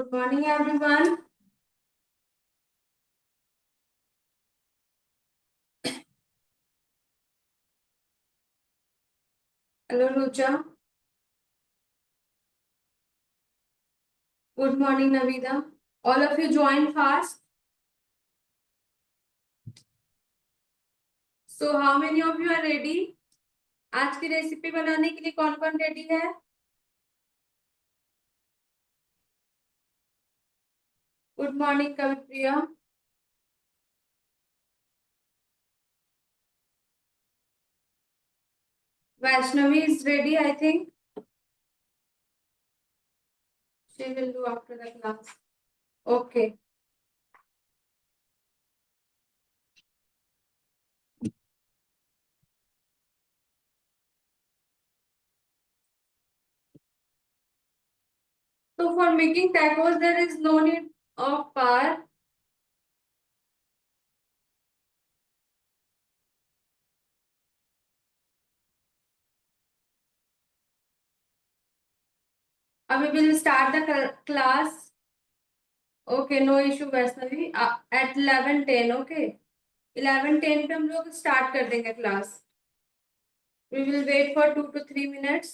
Good morning, everyone. Hello, Rucha. Good morning, Navida. All of you joined fast. So, how many of you are ready? आज की recipe बनाने के लिए कौन कौन रेडी है? Good morning Kavipriya. Vaishnavi is ready, I think. She will do after the class. Okay. So, for making tacos, there is no need of power. We will start the class. Okay, no issue, Vaishnavi. At 11:10, okay. 11:10 पे हम लोग start कर देंगे class. We will wait for 2 to 3 minutes.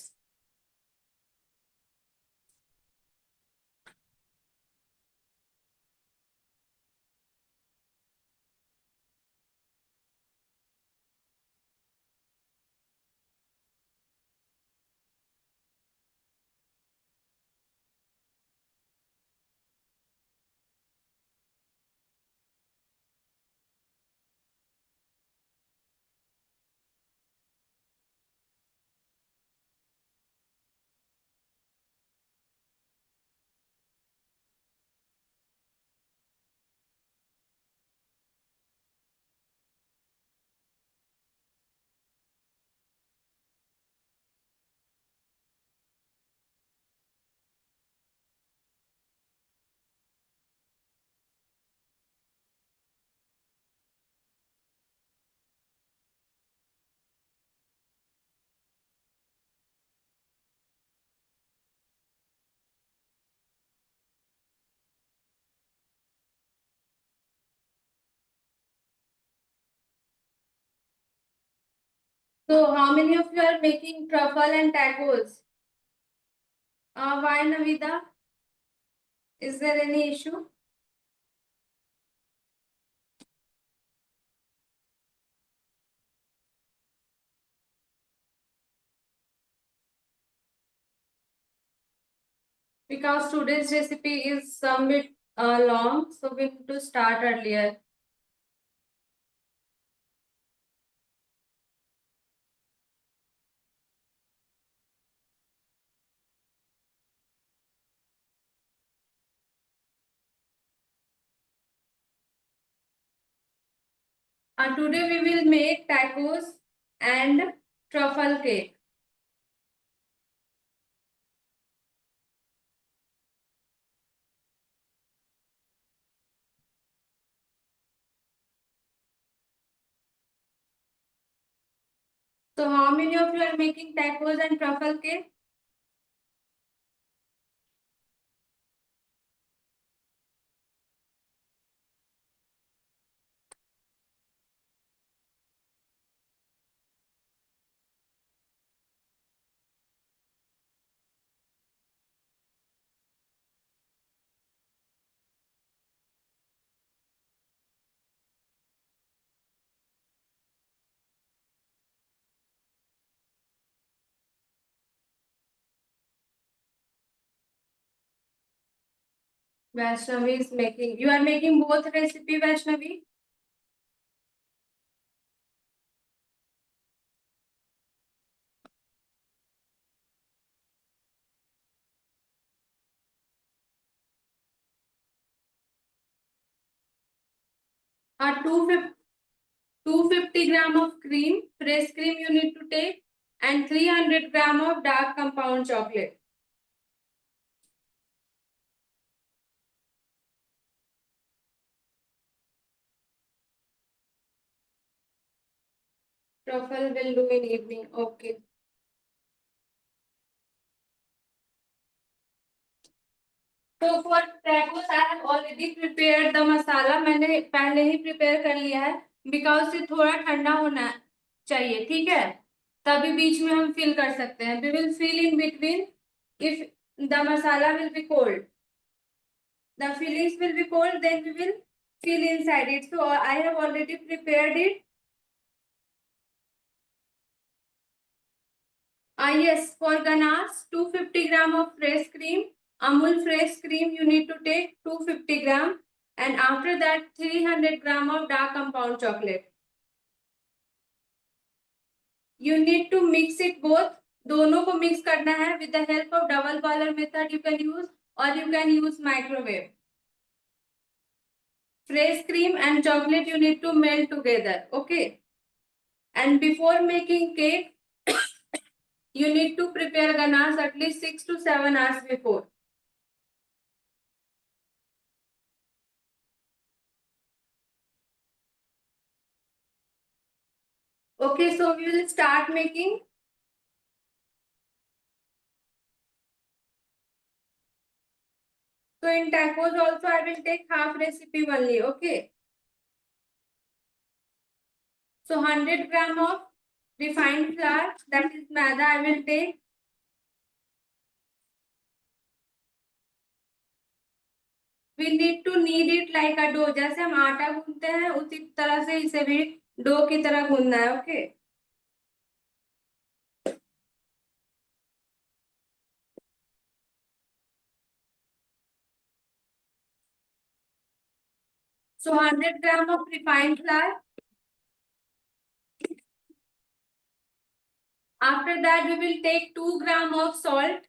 So, how many of you are making truffle and tacos? Why, Navida? Is there any issue? Because today's recipe is some bit long, so we need to start earlier. Today we will make tacos and truffle cake. So, how many of you are making tacos and truffle cake? Vaishnavi is making. You are making both recipe, Vaishnavi? Uh, 250 gram of cream, fresh cream you need to take, and 300 gram of dark compound chocolate. Truffle will do in evening. Okay. . तो for tacos I have already prepared the masala, मैंने पहले ही prepare कर लिया है, because ये थोड़ा ठंडा होना चाहिए, ठीक है, तभी बीच में हम फिल कर सकते हैं। We will fill in between if the masala will be cold, the fillings will be cold, then we will fill inside it. So I have already prepared it. Yes, for ganache 250 gram of fresh cream, Amul fresh cream you need to take 250 gram, and after that 300 gram of dark compound chocolate. You need to mix it both, दोनों को mix करना है with the help of double boiler method you can use, or you can use microwave. Fresh cream and chocolate you need to melt together, okay? And before making cake, you need to prepare ganache at least 6 to 7 hours before. Okay, so we will start making. So in tacos also I will take half recipe only, okay? So 100 gram of refined flour, that is maida, I will take. We need to knead it like a dough. जैसे हम आटा गूंथते हैं उसी तरह से इसे भी dough की तरह गूंथना है, okay? So 100 gram of refined flour. After that we will take 2 gram of salt.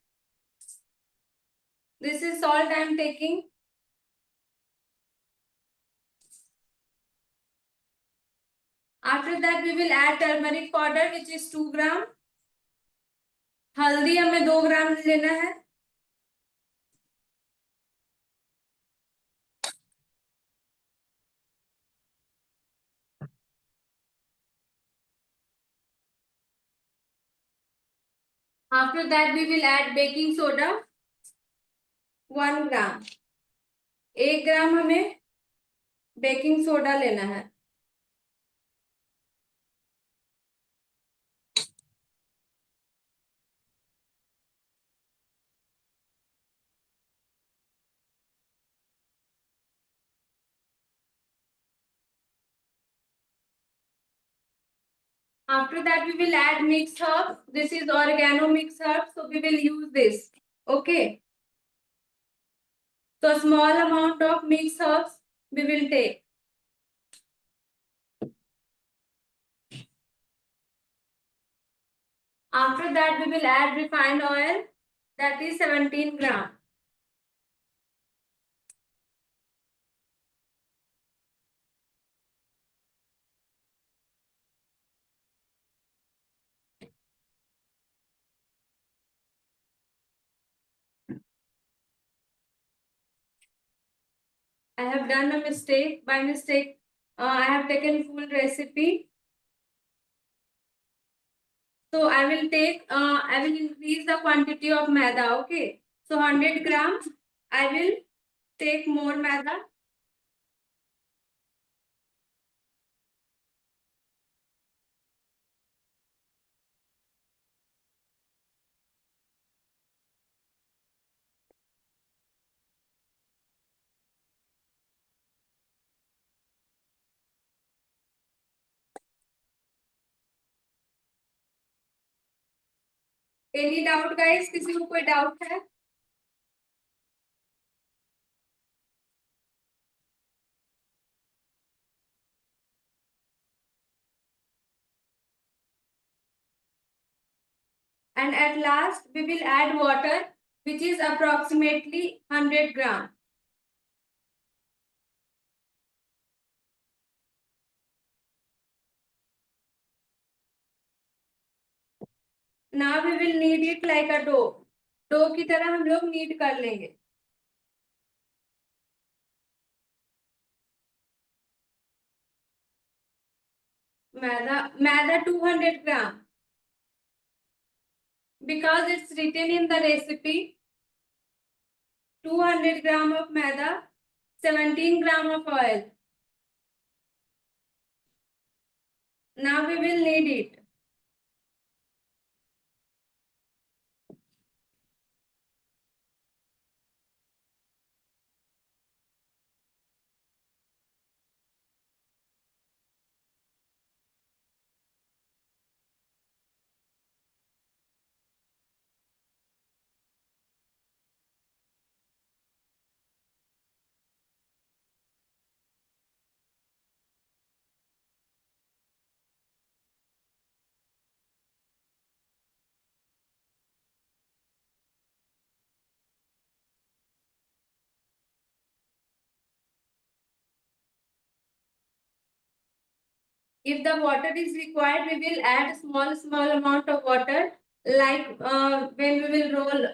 This is salt I am taking. After that we will add turmeric powder, which is 2 gram. हल्दी हमें 2 ग्राम लेना है. After that we will add baking soda, 1 ग्राम. 1 ग्राम हमें baking soda लेना है. After that we will add mixed herbs. This is oregano mixed herbs, so we will use this, okay? So small amount of mixed herbs we will take. After that we will add refined oil, that is 17 gram. I have done a mistake. By mistake, I have taken full recipe. So I will increase the quantity of maida, okay? So 100 gram, I will take more maida. Any doubt guys? किसी को कोई doubt है? And at last we will add water, which is approximately 100 gram. Now we will knead it like a dough. Dough की तरह हम लोग knead कर लेंगे. मैदा 200 gram. Because it's written in the recipe. 200 gram of maida, 17 gram of oil. Now we will knead it. If the water is required, we will add small amount of water. Like when we will roll,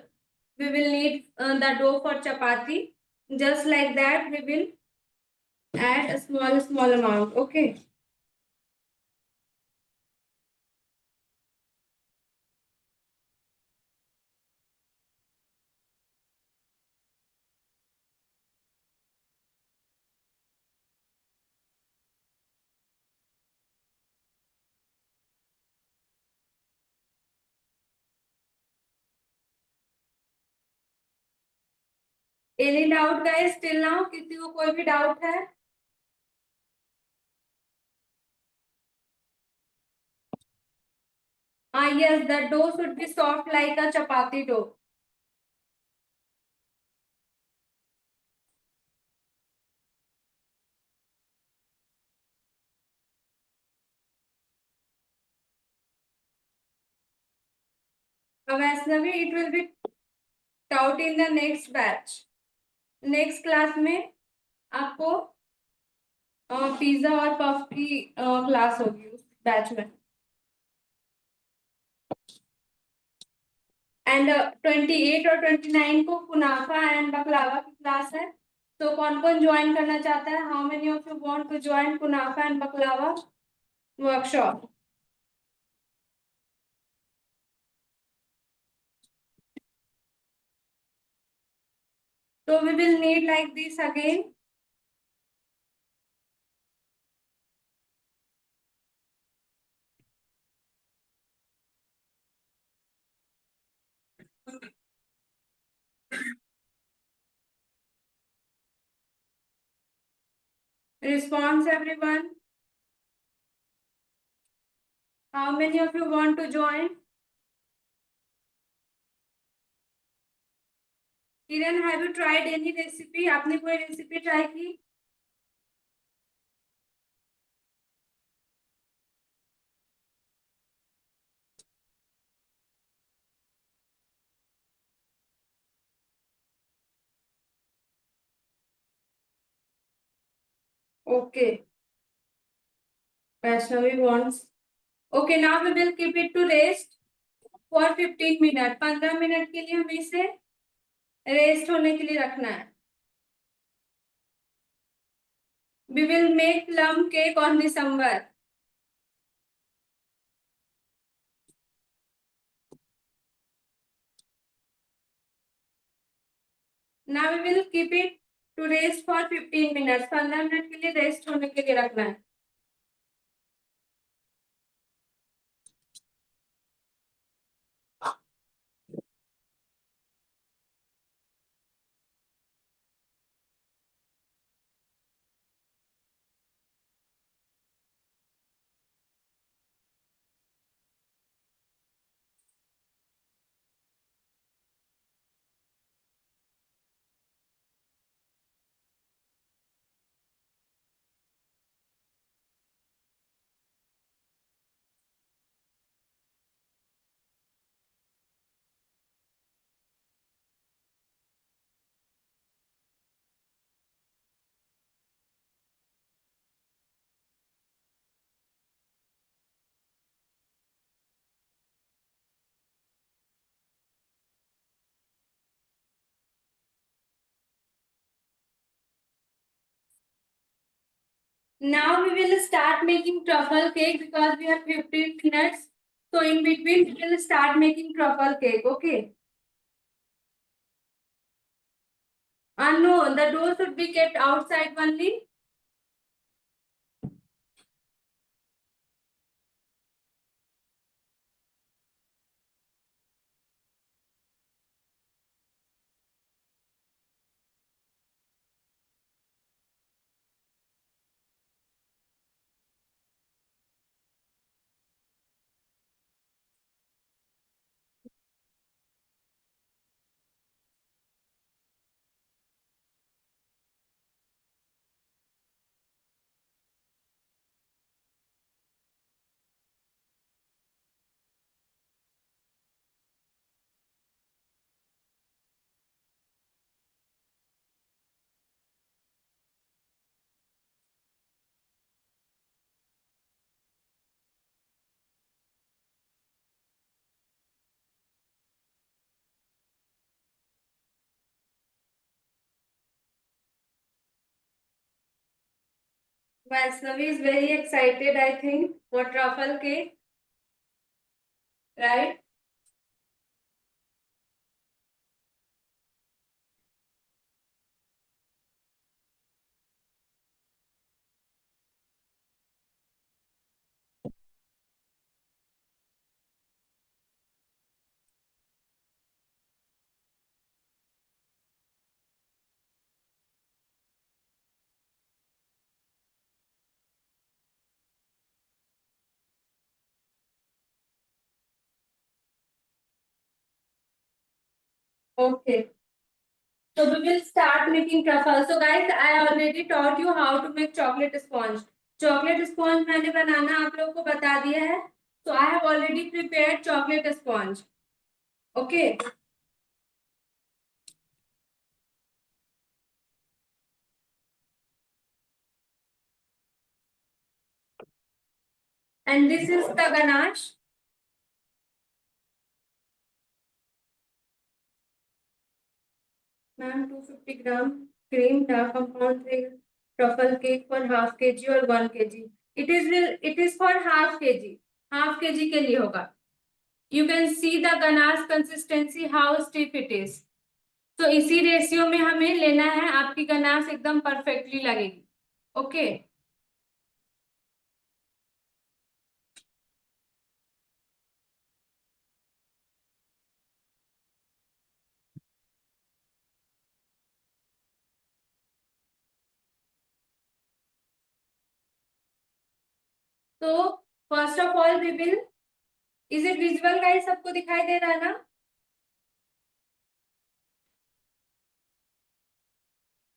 we will need the dough for chapati. Just like that, we will add a small amount. Okay. Any doubt, guys? Till now, किसी को कोई भी doubt है? Yes, the dough should be soft like a chapati dough. Vaishnavi, it will be taught in the next batch. Next class में आपको pizza और puff की class होगी उस बैच में. एंड 28 और 29 को कुनाफा एंड बकलावा की क्लास है. तो कौन कौन ज्वाइन करना चाहता है? How many of you want to join kunafa and baklava workshop? So we will need like this again. Response everyone. How many of you want to join? Kiran, have you tried any recipe? आपने कोई recipe try की? Okay. Vaishnavi wants. Okay, now we will keep it to rest for 15 minutes. 15 minute के लिए हमें इसे rest होने के लिए रखना है. We will make plum cake on December. Now we will keep it to rest for 15 minutes. 15 minute के लिए रेस्ट होने के लिए रखना है. Now we will start making truffle cake because we have 15 minutes. So in between we will start making truffle cake. Okay. No, the door should be kept outside only. Vaishnavi is very excited, I think, for truffle cake, right? Okay. So we will start making truffle. So guys, I already taught you how to make chocolate sponge. Chocolate sponge मैंने बनाना आप लोगों को बता दिया है. So I have already prepared chocolate sponge. Okay. And this is the ganache. Ma'am, 250 gram cream dark compound truffle cake for half kg or 1 kg. It is for half kg. Half kg के लिए होगा. You can see the ganache consistency how stiff it is. तो इसी ratio में हमें लेना है. आपकी गनाश एकदम परफेक्टली लगेगी. ओके. तो first of all we will. Is it visual guys? सबको दिखाई दे रहा है ना?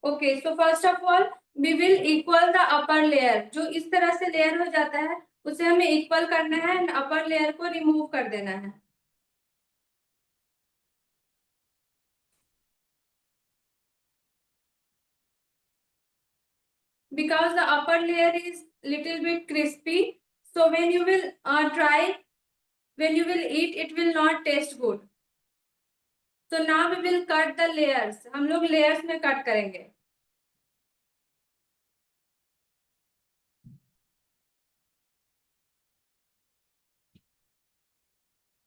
Okay. So first of all we will equal the upper layer. जो इस तरह से लेयर हो जाता है उसे हमें इक्वल करना है एंड अपर लेयर को रिमूव कर देना है. Because the upper layer is little bit crispy, so when you will try, when you will eat, it will not taste good. So now we will cut the layers. हम लोग layers में cut करेंगे.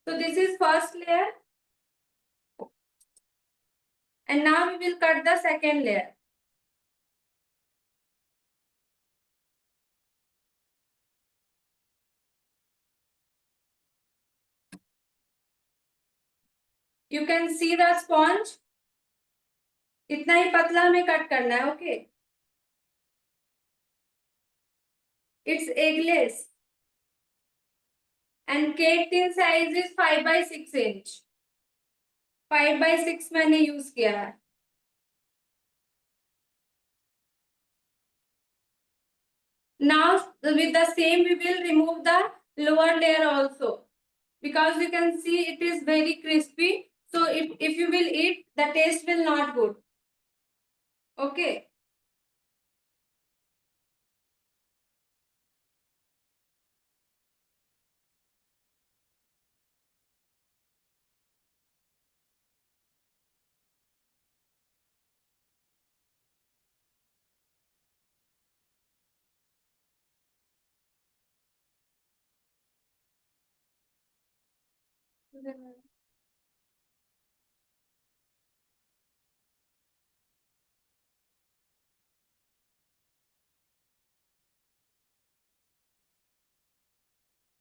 So this is first layer, and now we will cut the second layer. You can see the sponge. इतना ही पतला हमें cut करना है. Okay. It's eggless. And cake tin size is 5 by 6 inch. 5 by 6 मैंने use किया है. Now with the same we will remove the lower layer also, because you can see it is very crispy. So if you will eat, the taste will not good. Okay.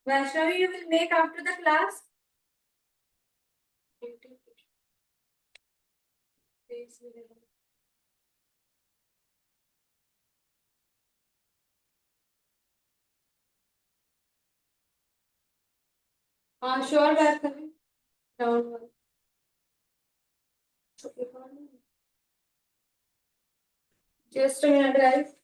Vaishnavi, you will make after the class. Sure, Vaishnavi. Round one. Just a minute, guys.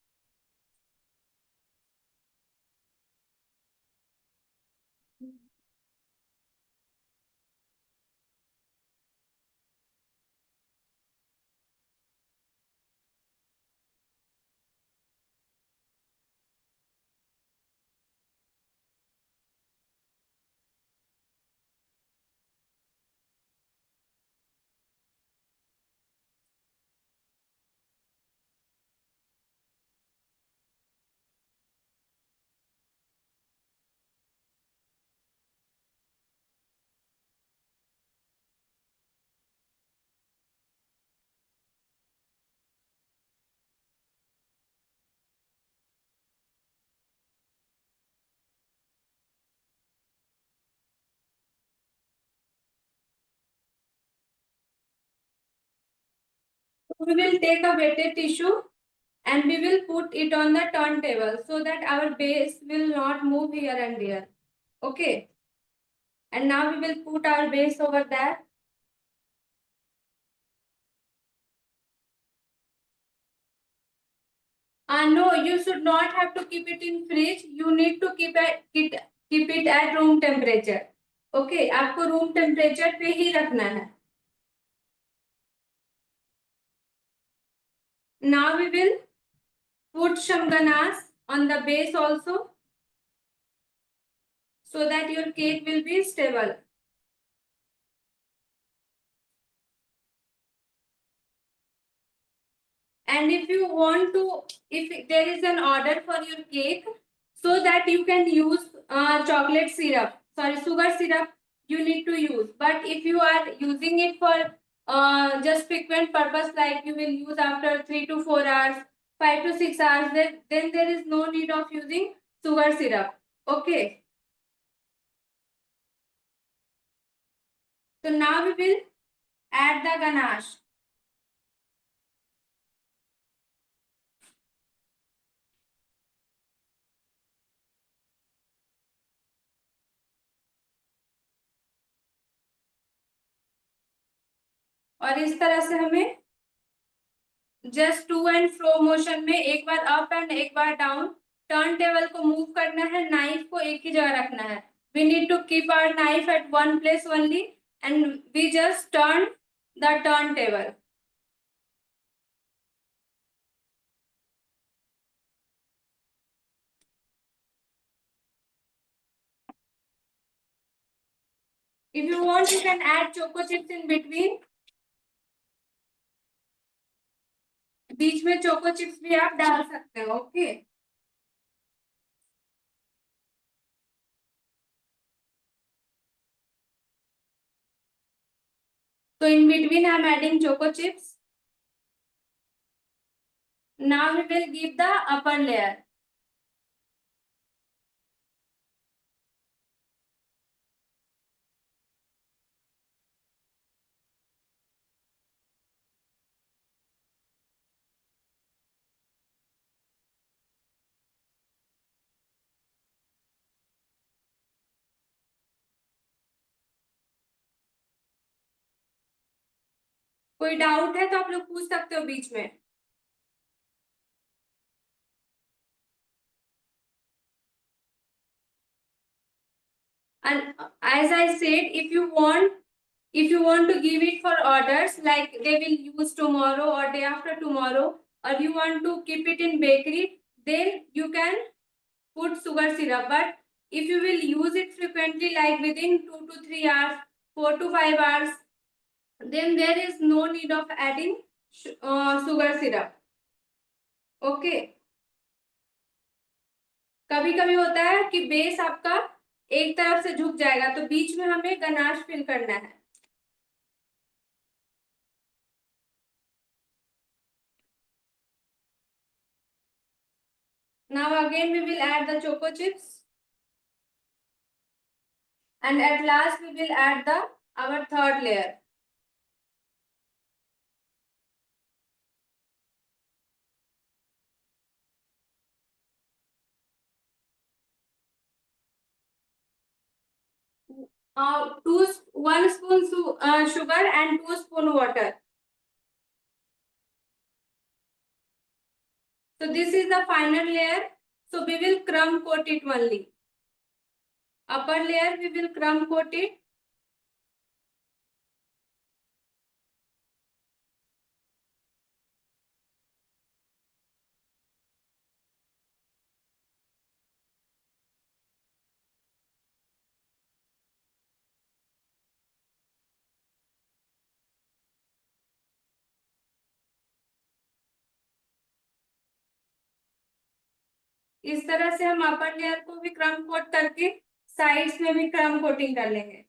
We will take a wetted tissue and we will put it on the turntable so that our base will not move here and there. Okay. And now we will put our base over there. No, you should not have to keep it in fridge. You need to keep it at room temperature. Okay, आपको room temperature पे ही रखना है. Now we will put some ganache on the base also so that your cake will be stable. And if you want to, if there is an order for your cake, so that you can use chocolate syrup, sorry, sugar syrup, you need to use. But if you are using it for just frequent purpose, like you will use after 3 to 4 hours, 5 to 6 hours, then there is no need of using sugar syrup. Okay. So now we will add the ganache. और इस तरह से हमें just to and fro motion में एक बार up and एक बार डाउन टर्न टेबल को मूव करना है, नाइफ को एक ही जगह रखना है. We need to keep our knife at one place only and we just turn the turn table. If you want, you can add choco chips in between. बीच में चोको चिप्स भी आप डाल सकते हो. Okay. So in between I am adding choco chips. Now we will give the upper layer. कोई doubt है तो आप लोग पूछ सकते हो बीच में. And as I said, if you want to give it for orders, like they will use tomorrow or day after tomorrow, or you want to keep it in bakery, then you can put sugar syrup. But if you will use it frequently, like within 2 to 3 hours, 4 to 5 hours, then there is no need of adding sugar syrup. Okay. कभी कभी होता है कि base आपका एक तरफ से झुक जाएगा, तो बीच में हमें गनाश फिल करना है. Now again we will add the choco chips. and at last we will add the our third layer. One spoon sugar and 2 spoon water. So this is the final layer. So we will crumb coat it only. Upper layer we will crumb coat it. इस तरह से हम upper layer को भी क्रम coat करके sides में भी क्रम कोटिंग कर लेंगे.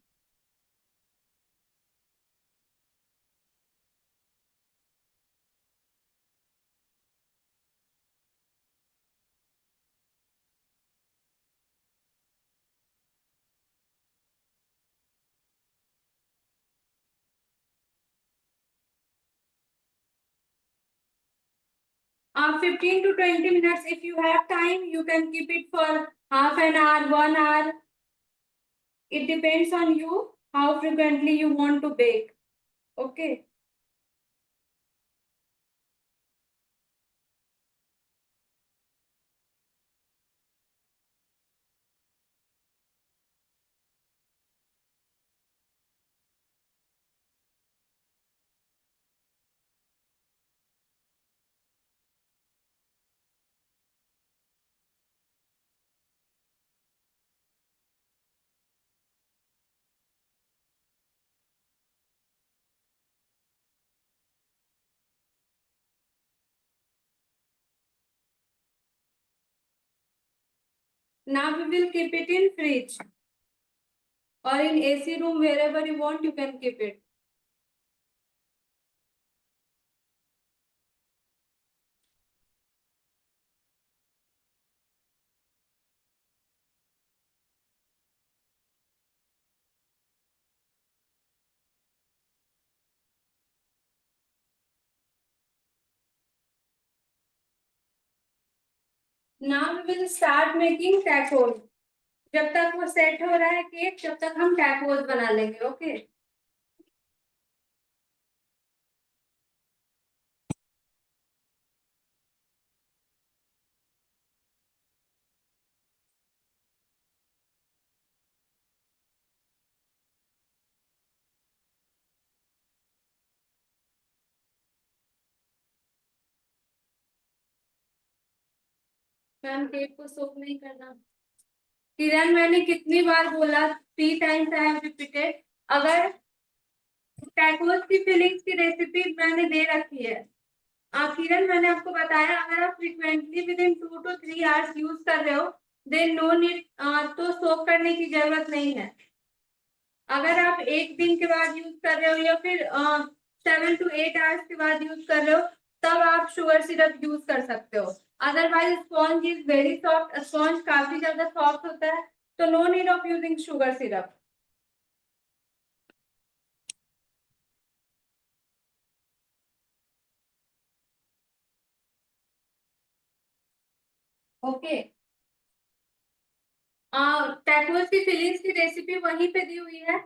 After 15 to 20 minutes, if you have time, you can keep it for half an hour, 1 hour. It depends on you how frequently you want to bake. Okay. Now we will keep it in fridge or in AC room, wherever you want, you can keep it. Now we will start making tacos. जब तक वो set हो रहा है cake, जब तक हम tacos बना लेंगे. ओके. मैम केक को सोक नहीं करना. किरण, मैंने कितनी बार बोला, 3 times आई हैव रिपीटेड. अगर टैकोस की फिलिंग्स की रेसिपी मैंने दे रखी है. किरण, मैंने आपको बताया, अगर आप frequently with in 2 to 3 hours use कर रहे हो, देन नो नीड, तो सोक करने की जरूरत नहीं है. अगर आप एक दिन के बाद यूज कर रहे हो या फिर 7 to 8 hours के बाद यूज कर रहे हो, तब आप शुगर सिरप यूज कर सकते हो. Otherwise sponge is very soft. Sponge काफी ज्यादा सॉफ्ट होता है, तो no need of using sugar syrup. Okay. Tacos की फिलिंग्स की रेसिपी वहीं पे दी हुई है.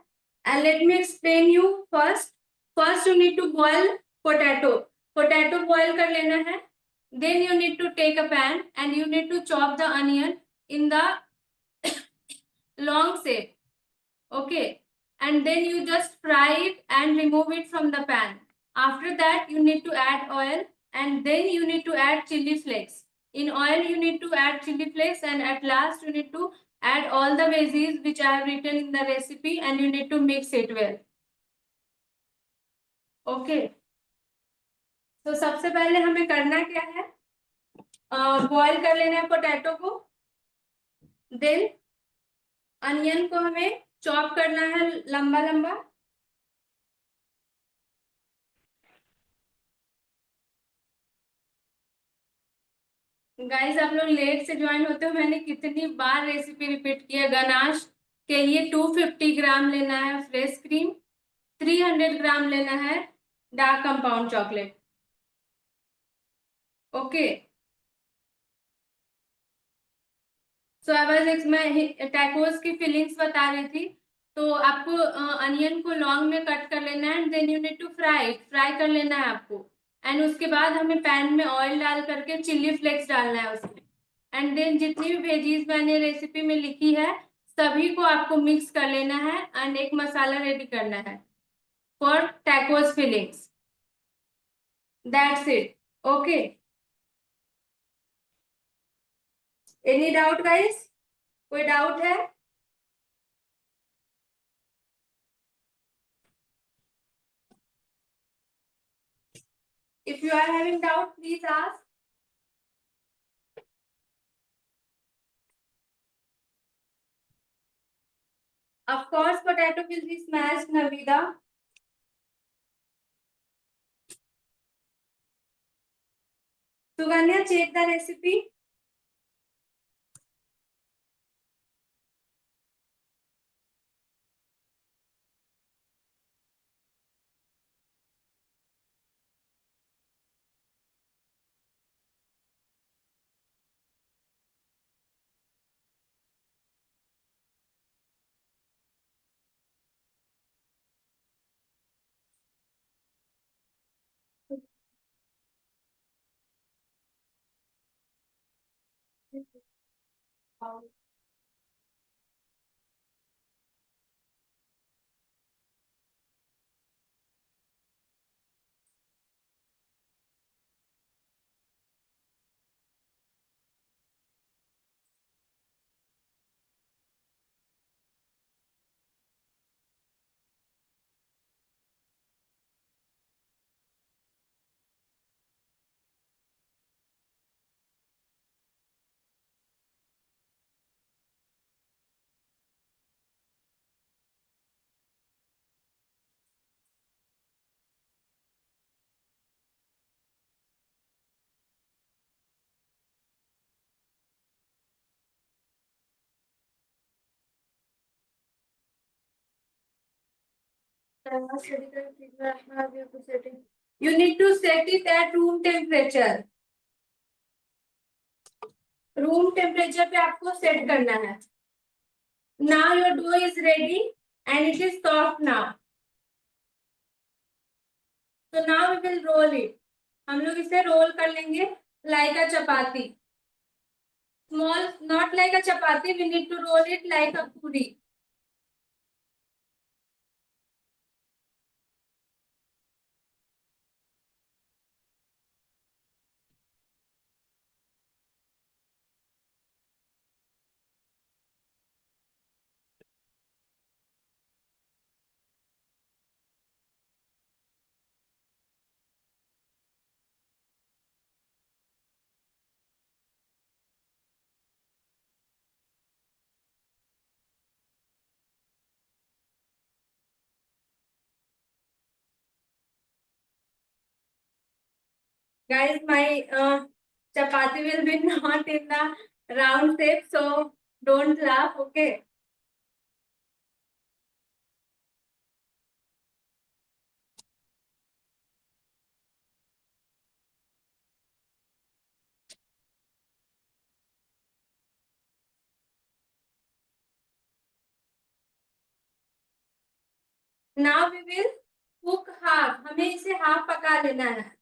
And let me explain you first. First you need to boil potato. Potato boil कर लेना है. Then you need to take a pan and you need to chop the onion in the long shape. Okay. And then you just fry it and remove it from the pan. After that you need to add oil and then you need to add chili flakes. In oil you need to add chili flakes and at last you need to add all the veggies which I have written in the recipe and you need to mix it well. Okay. तो सबसे पहले हमें करना क्या है, boil कर लेना है पोटैटो को. देन अनियन को हमें चॉप करना है लंबा लंबा. गाइस, आप लोग लेट से ज्वाइन होते हो. मैंने कितनी बार रेसिपी रिपीट की है. गनाश के लिए 250 ग्राम लेना है फ्रेश क्रीम, 300 ग्राम लेना है dark compound chocolate. Okay, so I was मैं टैकोस की फीलिंग्स बता रही थी। तो आपको अनियन को लॉन्ग में कट कर लेना है and then you need to fry कर लेना है आपको। एंड उसके बाद हमें पैन में ऑयल डाल करके चिल्ली फ्लेक्स डालना है उसमें। एंड देन जितनी भी वेजीज मैंने रेसिपी में लिखी है सभी को आपको मिक्स कर लेना है एंड एक मसाला रेडी करना है for tacos feelings. That's it. Okay, any doubt guys? कोई डाउट है? If you are having doubt, please ask. Of course, potato will be smashed, Navida. Suganya, check the recipe. You need to set it at room temperature. Room temperature पे आपको set करना है। Now your dough is ready and it is soft now. So now we will roll it. हम लोग इसे role कर लेंगे like a chapati. Small, not like a chapati. We need to roll it like a puri. Guys, my chapati will be not in the round shape, so don't laugh, okay? Now we will cook half. हमें इसे half पका लेना है।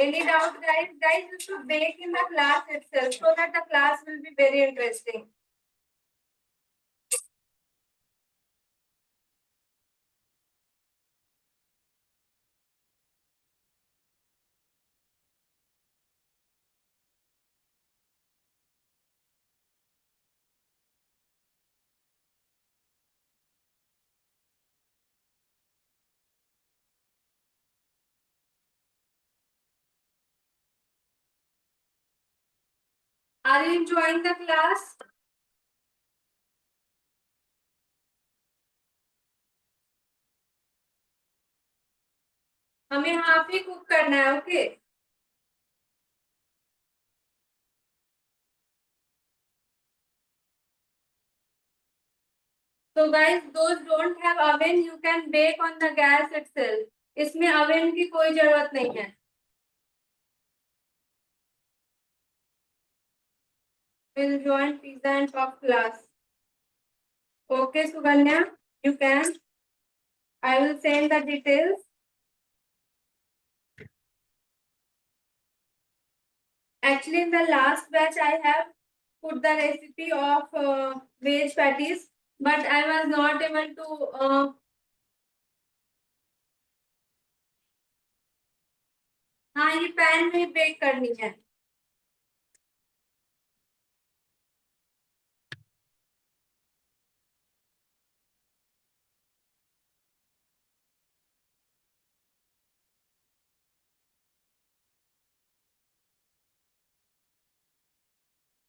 Any doubt, guys? Guys, you should bake in the class itself so that the class will be very interesting. Are you enjoying the class? हमें half ही cook करना है, okay? So guys, those don't have oven, you can bake on the gas itself. इसमें oven की कोई जरूरत नहीं है. Will join pizza and puff class. Okay, Suganya, you can. I will send the details. Actually, in the last batch, I have put the recipe of veg patties, but I was not able to. हाँ, ये pan में bake करनी है.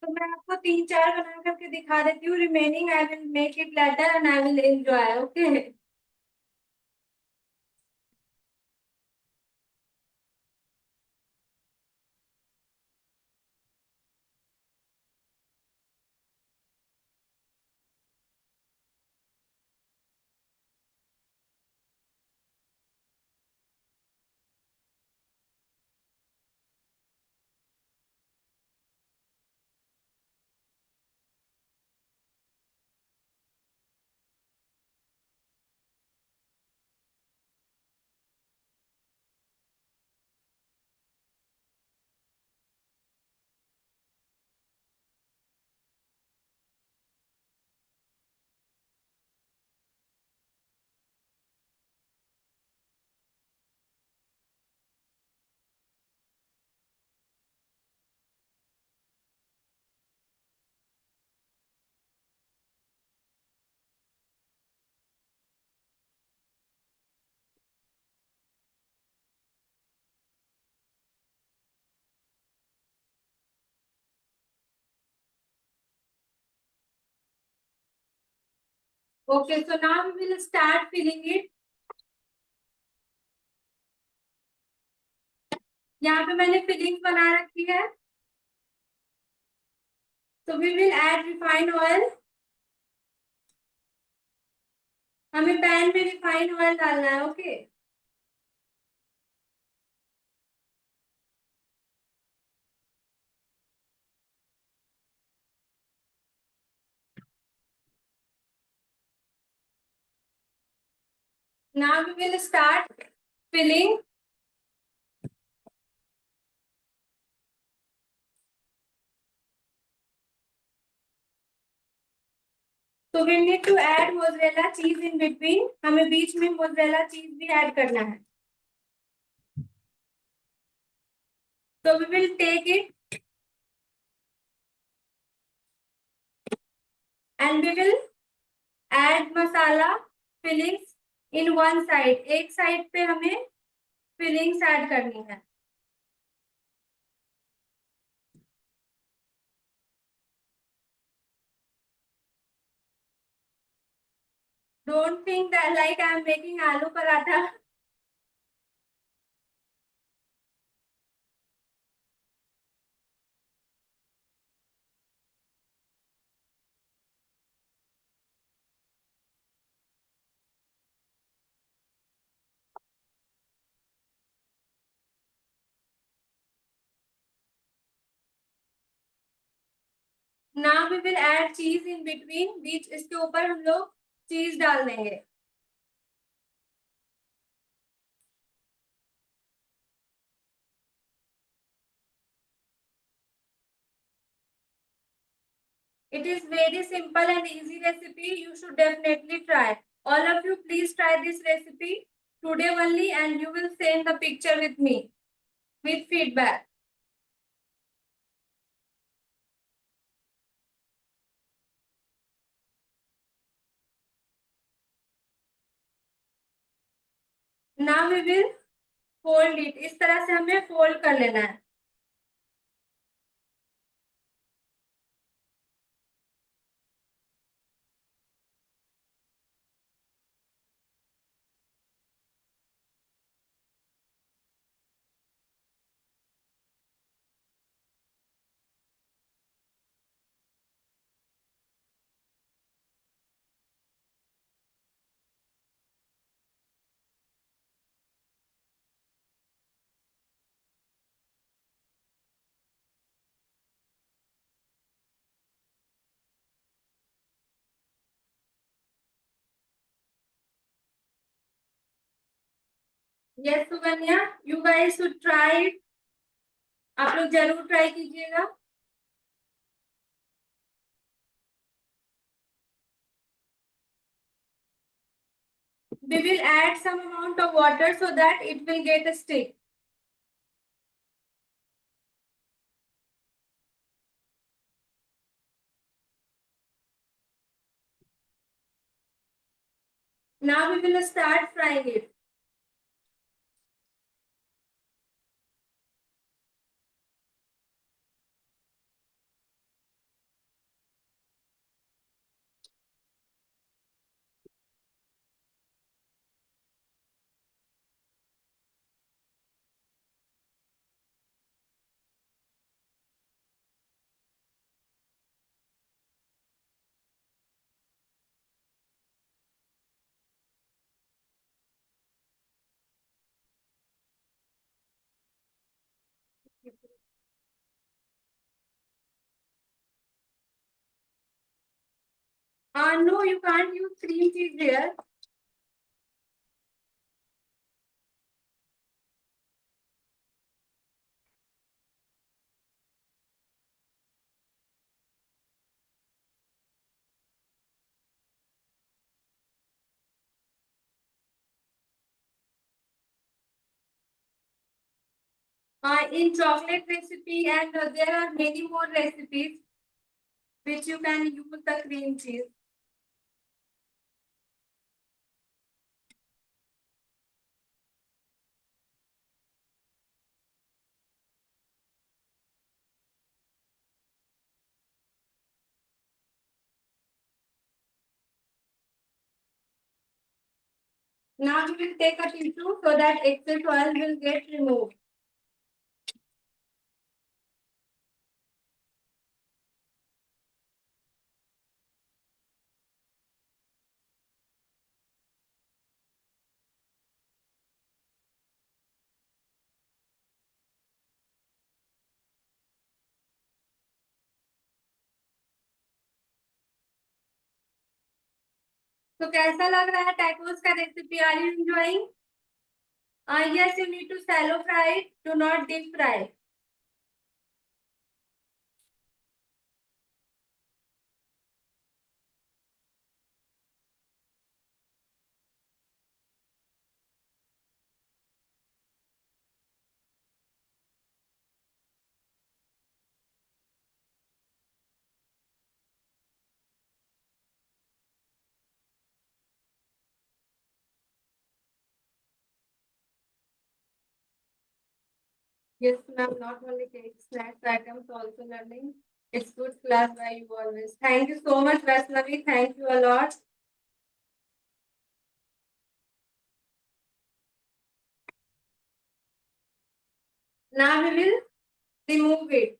तो मैं आपको 3-4 बना करके दिखा देती हूँ. Remaining I will make it later and I will enjoy. Okay. Okay, so now we will start filling it. यहाँ पे मैंने फिलिंग बना रखी है. So we will add refined oil. हमें पैन में रिफाइंड ऑयल डालना है. Okay. Now we will start filling. So we need to add mozzarella cheese in between. हमें बीच में mozzarella cheese भी ऐड करना है. So we will take it and we will add masala fillings in one side. एक side पे हमें fillings add करनी है. Don't think that like I am making aloo paratha. Now we will add cheese in between. बीच इसके ऊपर हम लोग चीज डाल देंगे. It is very simple and easy recipe. You should definitely try. All of you, please try this recipe today only, and you will send the picture with me with feedback. Now we will fold it. इस तरह से हमें fold कर लेना है. Yes, Suganya, you guys should try it. आप लोग जरूर ट्राई कीजिएगा. We will add some amount of water so that it will get a stick. Now we will start frying it. No, you can't use cream cheese here. In chocolate recipe, and there are many more recipes which you can use the cream cheese. Now we will take a tissue so that excess oil will get removed. तो कैसा लग रहा है tacos का recipe? Are you enjoying? Yes, you need to shallow fry it. Do not deep fry. Yes, ma'am. Not only cake, snacks items, also learning. It's good class by you always. Thank you so much, Vaishnavi. Thank you a lot. Now we will remove it.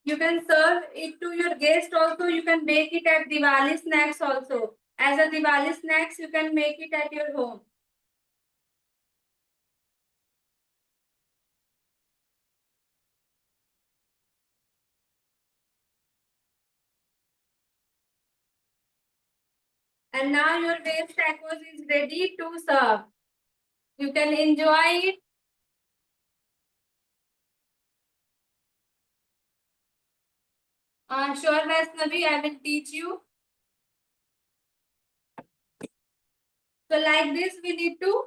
You can serve it to your guest also. You can make it at Diwali snacks also. As a Diwali snacks, you can make it at your home. And now your veg tacos is ready to serve. You can enjoy it. Sure, Vaishnavi, I will teach you. So like this, we need to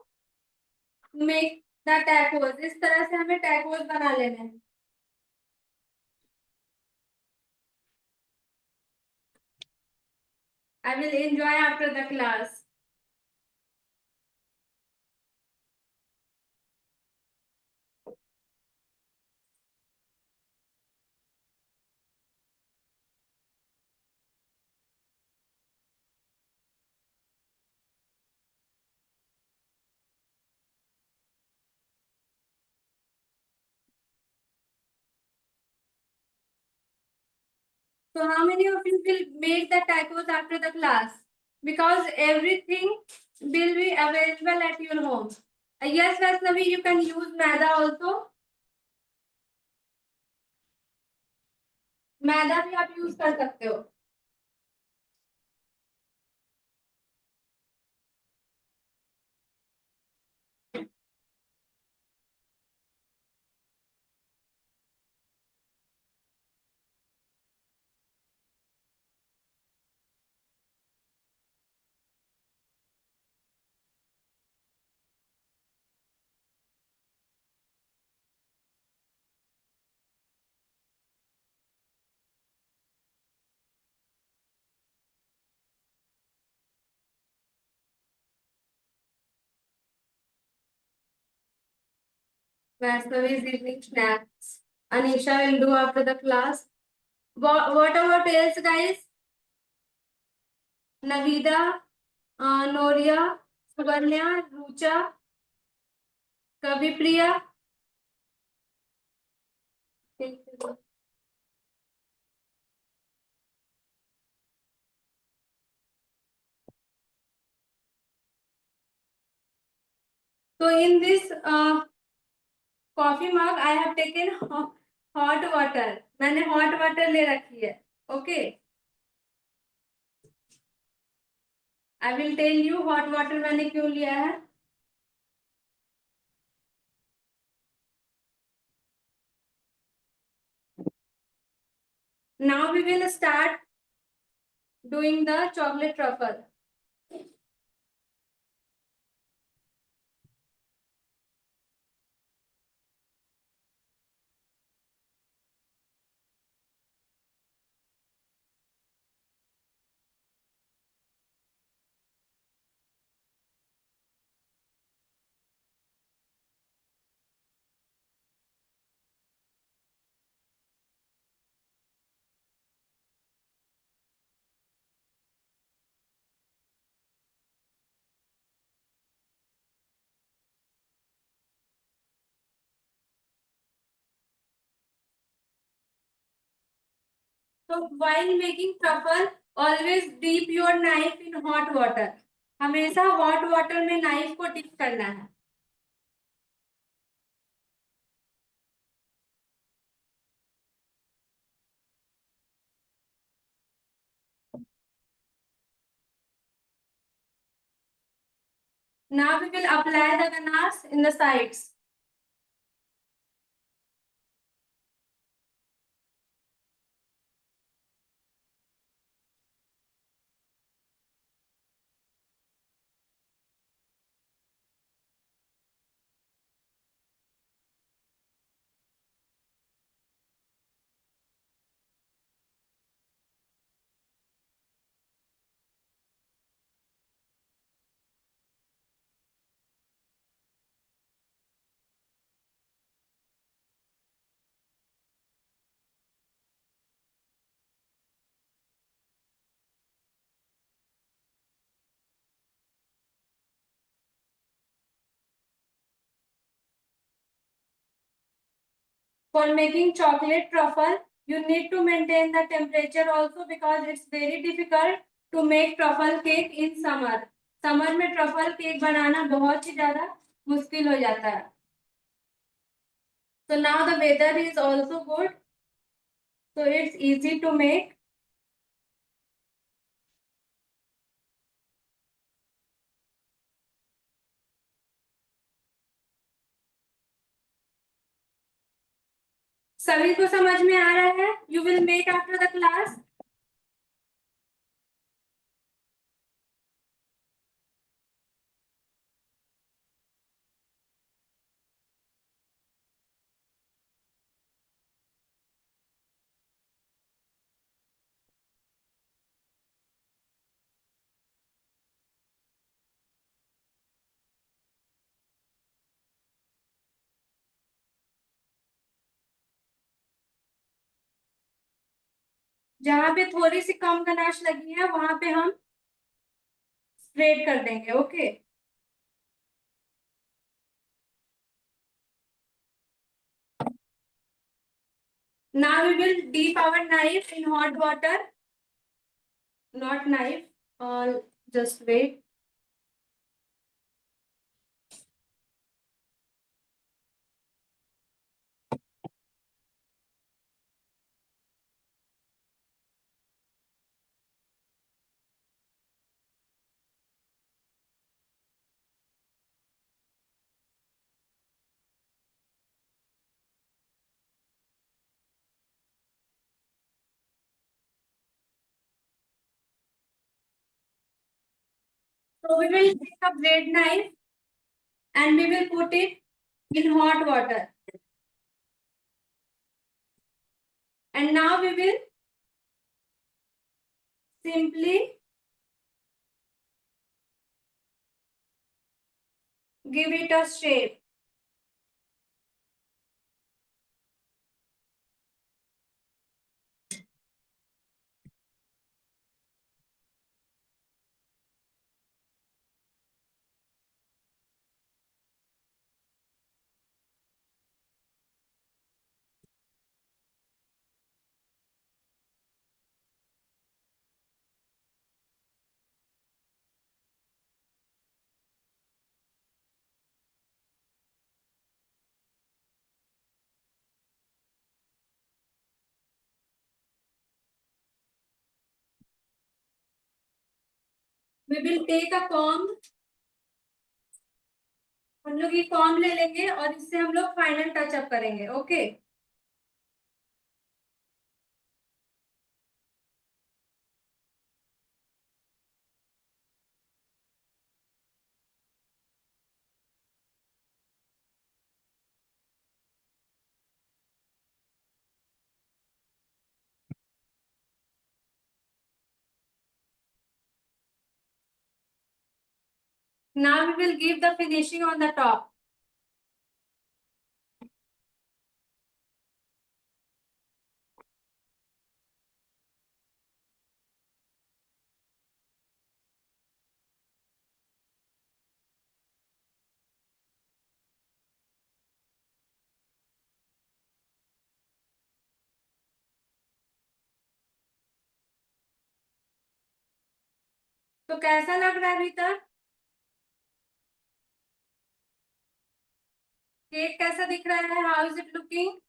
make the tacos. इस तरह से हमें tacos बना लेने हैं. I will enjoy after the class. So how many of you will make the tacos after the class? Because everything will be available at your home. Yes, Vaishnavi, you can use maida also. मैदा भी आप use कर सकते हो. Vaishnavi is eating snacks. Anisha will do after the class. What about else, guys? Navida, Noria, Suganya, Rucha, Kavipriya. So in this coffee mug, I have taken hot water. मैंने hot water ले रखी है. Okay. I will tell you hot water मैंने क्यों लिया है. Now we will start doing the chocolate truffle. So while making truffle, always dip your knife in hot water. हमेशा hot water में knife को dip करना है. Now we will apply the ganache in the sides. For making chocolate truffle, you need to maintain the temperature also because it's very difficult to make truffle cake in summer. Summer में truffle cake बनाना बहुत ही ज़्यादा मुश्किल हो जाता है. So now the weather is also good, so it's easy to make. सभी को समझ में आ रहा है? You will make after the class. जहां पे थोड़ी सी कम गनाश लगी है वहां पे हम स्प्रेड कर देंगे। Okay. Now we will dip our knife in hot water. Not knife. Just wait. So we will take a bread knife and we will put it in hot water. And now we will simply give it a shape. We will take a comb. हम लोग ये comb ले लेंगे और इससे हम लोग final touch-up करेंगे। Okay. Now we will give the finishing on the top. तो कैसा लग रहा है अभी तक? केक कैसा दिख रहा है? How is it looking?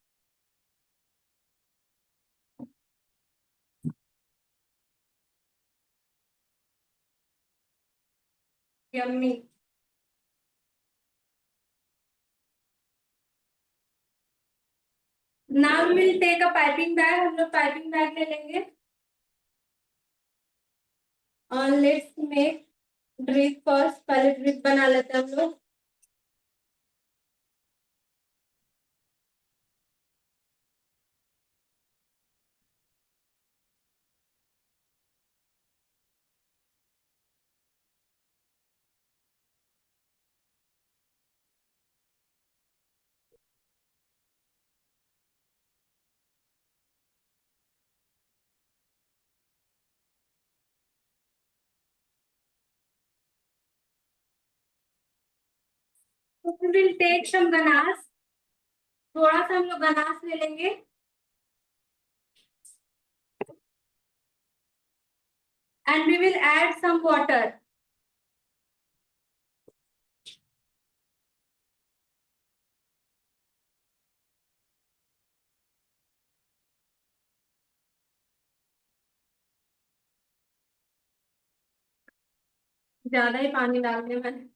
Yummy. Now we will take a piping bag. हम लोग पाइपिंग बैग ले लेंगे। Let's make drip first. पहले ड्रिप बना लेते हैं हम लोग। तो we will take some ganache. थोड़ा सा हम लोग गनास ले लेंगे। And we will add some water. ज्यादा ही पानी डाल दिया मैंने।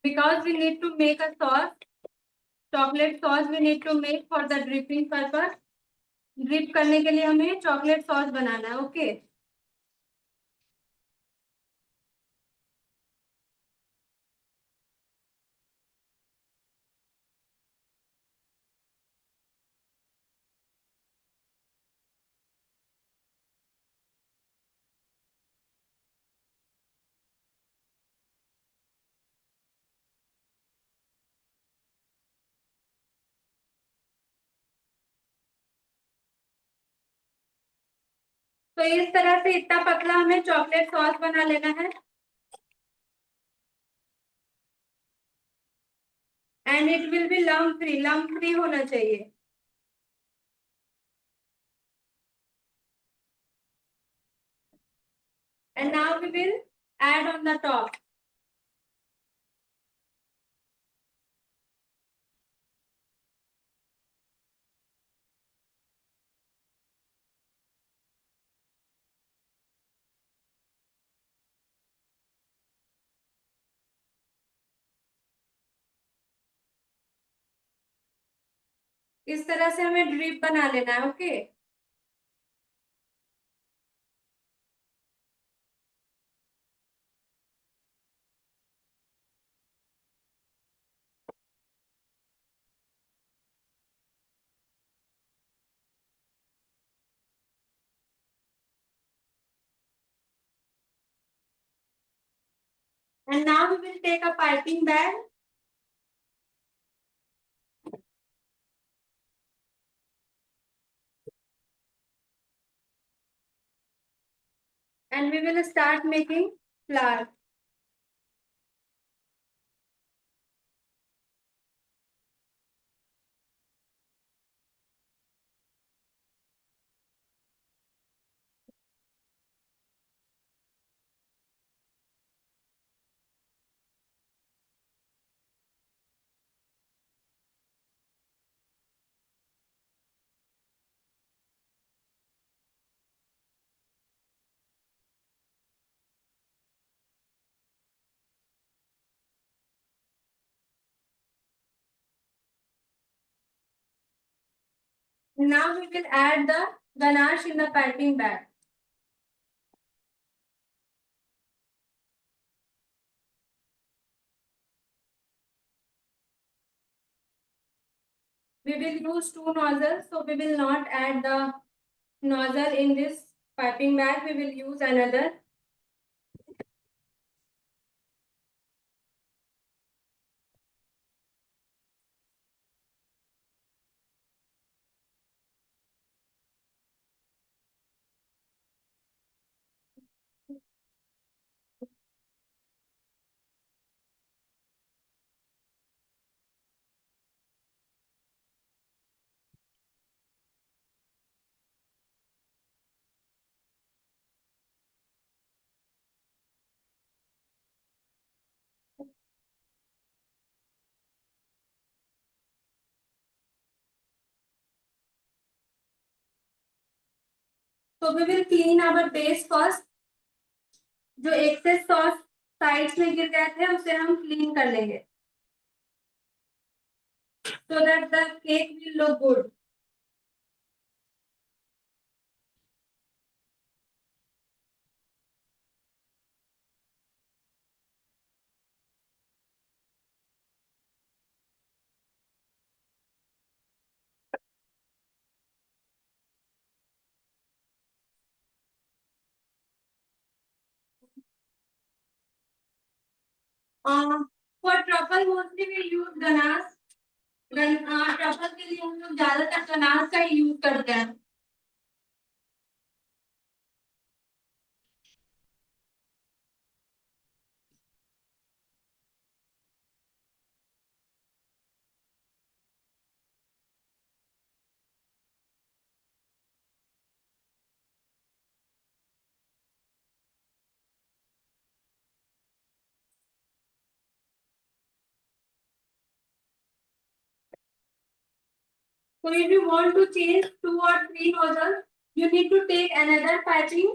because we need to make a sauce, chocolate sauce we need to make for the dripping purpose. Drip करने के लिए हमें चॉकलेट सॉस बनाना है. ओके. तो इस तरह से इतना पतला हमें चॉकलेट सॉस बना लेना है. And it will be lump free होना चाहिए. And now we will add on the top. इस तरह से हमें ड्रिप बना लेना है. Okay. And now we will take a piping bag. And we will start making flour. Now we will add the ganache in the piping bag. We will use two nozzles, so we will not add the nozzle in this piping bag. We will use another. So we will clean our base first. जो excess sauce sides में गिर गए थे उसे हम clean कर लेंगे. So that the cake will look good. For truffle mostly we use ganache. Truffle के लिए हम लोग ज्यादातर गनाश का ही यूज करते हैं. So if you want to change 2 or 3 nozzles, you need to take another piping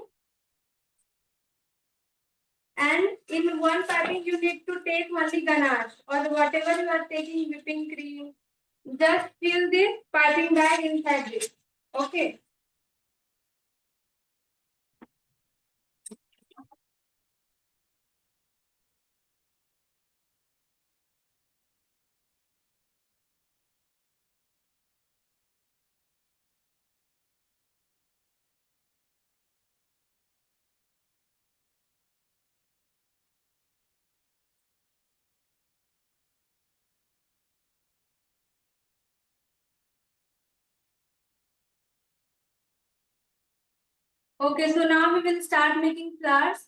And in one piping, you need to take only ganache or whatever you are taking, whipping cream. Just fill this piping bag inside this. Okay. Okay, so now we will start making flowers.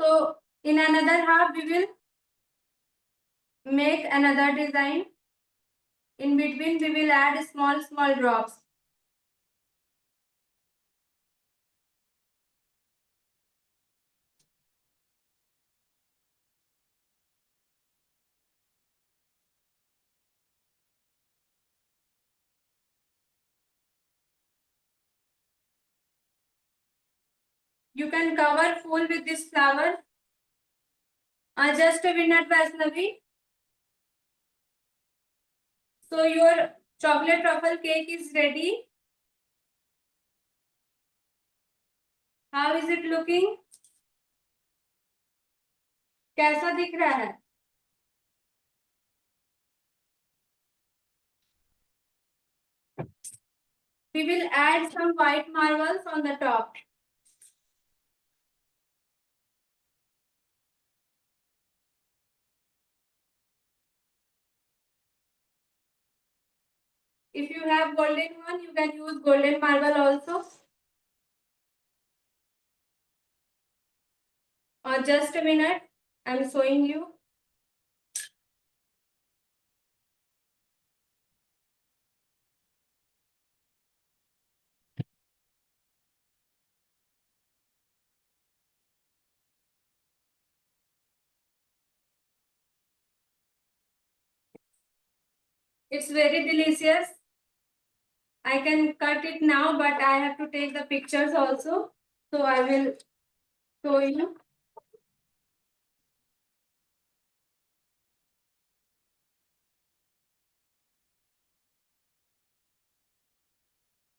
So in another half, we will make another design. In between, we will add small drops. You can cover full with this flower. Just a minute, Vaishnavi. So your chocolate truffle cake is ready. How is it looking? कैसा दिख रहा है? We will add some white marbles on the top. If you have golden one, you can use golden marble also. Just a minute, I'm showing you. It's very delicious. I can cut it now, but I have to take the pictures also. So I will show you.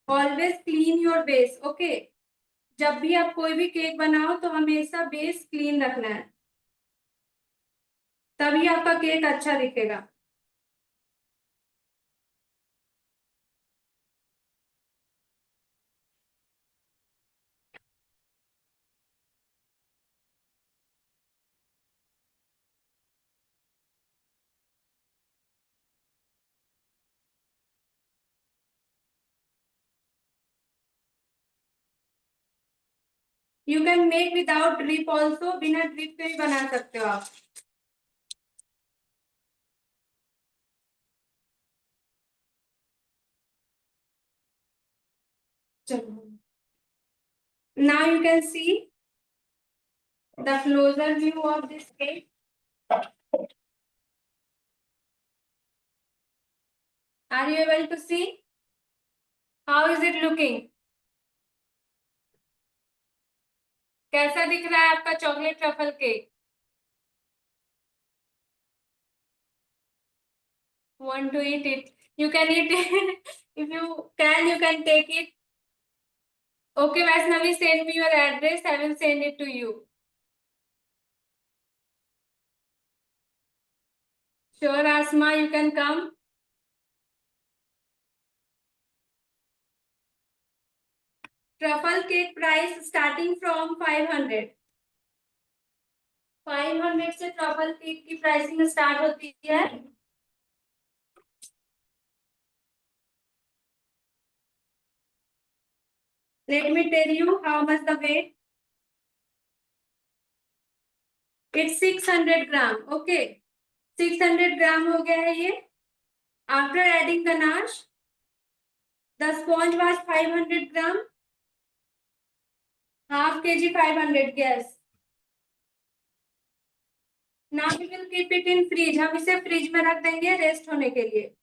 Always clean your base, okay? जब भी आप कोई भी cake बनाओ तो हमेशा base clean रखना है, तभी आपका केक अच्छा दिखेगा. You can make without drip also. बिना ड्रिप के भी बना सकते हो आप. चलो. Now you can see the closer view of this cake. Are you able to see? How is it looking? कैसा दिख रहा है आपका chocolate truffle cake? Want to eat it? You can eat it. If you can take it. Okay, Vaishnavi, send me your address. I will send it to you. Sure, Asma, you can come. Truffle cake price starting from 500. 500 से truffle cake की pricing start होती है। Let me tell you how much the weight. It's 600 gram. Okay, 600 gram हो गया है ये। After adding ganache, the sponge was 500 gram, half kg 500। Yes, now we will keep it in fridge. हम इसे fridge में रख देंगे रेस्ट होने के लिए।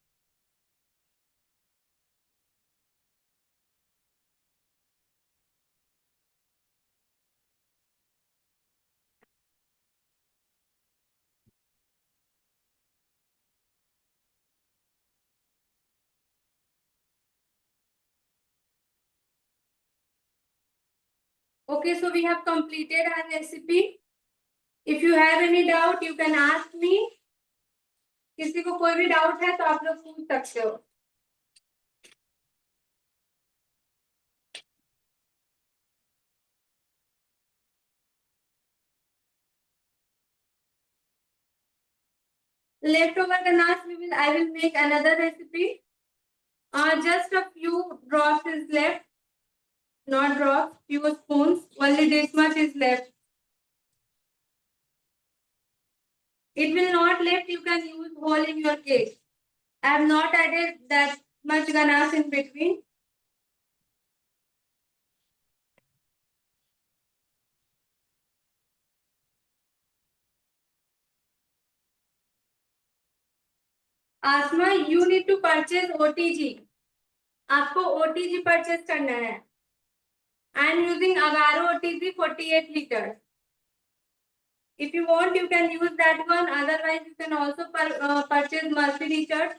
Okay, so we have completed our recipe. If you have any doubt, you can ask me. किसी को कोई भी डाउट है तो आप लोग पूछ सकते हो। Leftover ganache, I will make another recipe. Just a few drops is left, not drops, few spoons. Only this much is left. It will not left. You can use whole in your cake. I have not added that much ganache in between. Asma, you need to purchase OTG. आपको OTG purchase करना है। I am using Agaro OTG 48 liters. If you want, you can use that one. Otherwise, you can also purchase Mercy liters.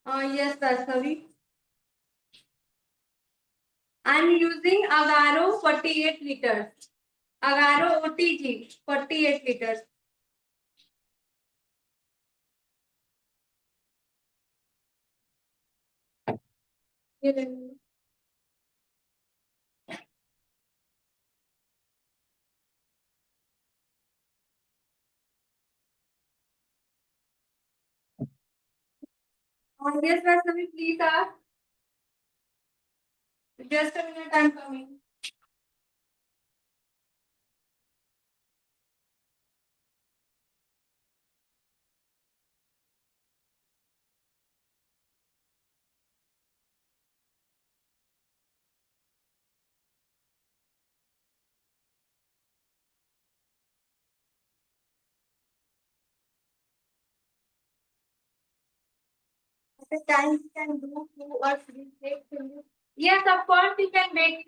Yes, Vaishnavi. I am using Agaro 48 liters. Agaro OTG 48 liters. Yes, Vaishnavi, please ask. Just a minute, I'm coming. At the time you can do 2 or 3 cakes. Yes, of course you can make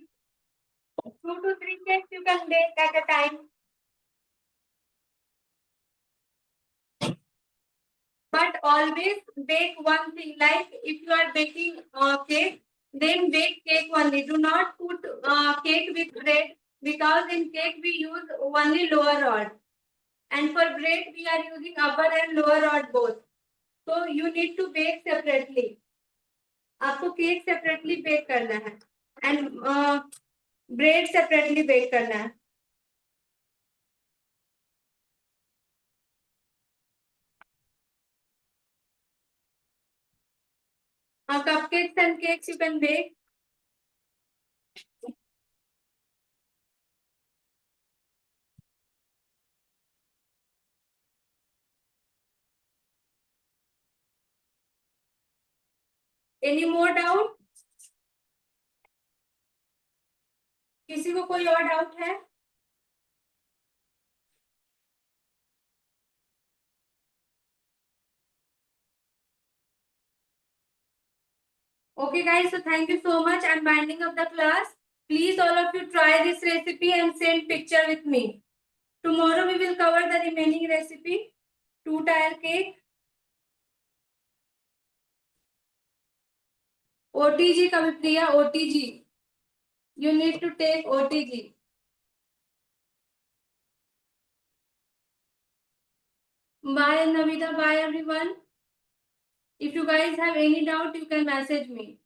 2 to 3 cakes you can bake at a time. But always bake one thing. Like if you are baking cake, then bake cake only. Do not put cake with bread, because in cake we use only lower rod, and for bread we are using upper and lower rod both. So you need to bake separately. आपको cake separately bake करना है and bread separately bake करना है। Cupcakes and cakes you can bake. Any more doubt? किसी को कोई और doubt है? Okay guys, so thank you so much. I'm winding up the class. Please all of you try this recipe and send picture with me. Tomorrow we will cover the remaining recipe. 2-tier cake. OTG Kavipriya, OTG. You need to take OTG. Bye Navita, bye everyone. If you guys have any doubt, you can message me.